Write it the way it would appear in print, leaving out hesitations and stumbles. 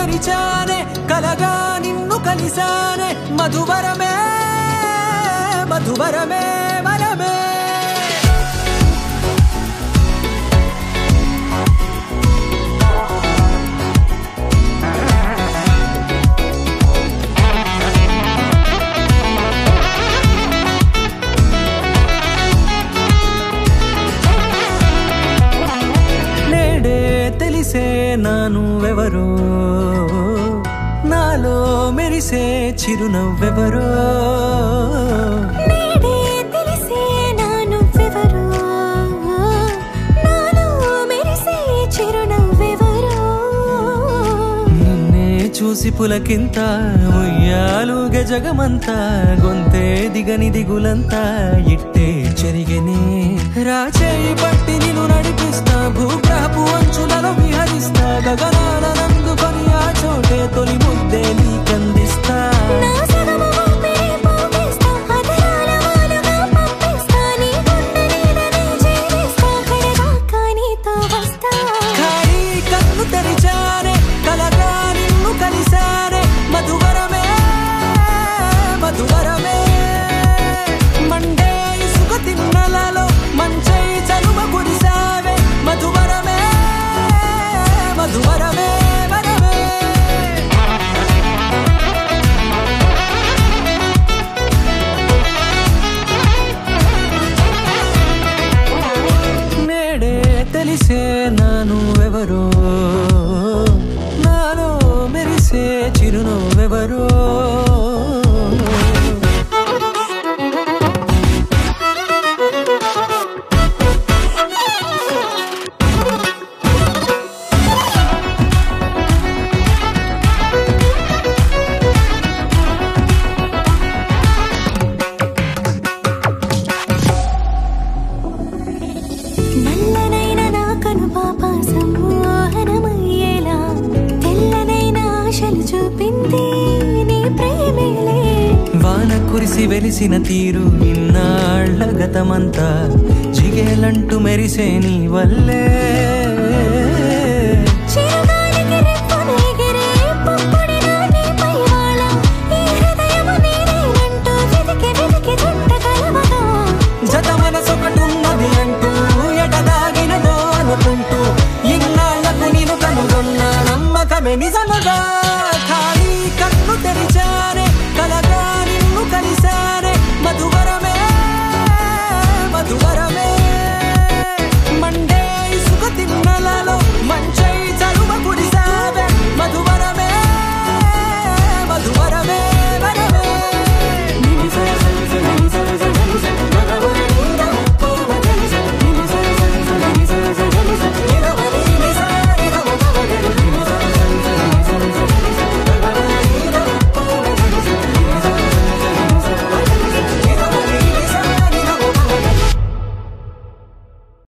తెరిచానే కలగా నిన్ను కలిసానే మధువరమే మధువరమే వరమే నానువెవరో నాలో మెరిసే చిరునవ్వెవరో నేడే తెలిసే నానువెవరో నాలో మెరిసే చిరునవ్వెవరో నిన్నే చూసి పులకింత ఉయ్యాలుగ జగమంతా గొంతే దిగని దిగులంతా ఇట్టే చెరిగనే రాచేయి పట్టి నిన్ను నడిపిస్తా భూగ్రహపు అంచులలో విహరిస్తా గగనాల నందుకొని ఆ చోటే తొలి ముద్దే నీకందిస్తా ఖాళీ కన్ను తెరిచానే కలగా నిన్ను కలిసానే మధువరమే మధువరమే మండే ఇసుక తిన్నలలో మంచై చలువ కురిసావే మధువరమే మధువరమే వరమే నేడే తెలిసే నానువెవరో నాలో మెరిసే చిరునవ్వెవరో నల్లనైన నా కనుపాప సమ్మోహనమయ్యేలా తెల్లనైన ఆశలు చూపింది నీ ప్రేమేలే వాన కురిసి వెలిసిన తీరు ఇన్నాళ్ల గతమంతా జిగేలంటూ మెరిసే నీ వల్లే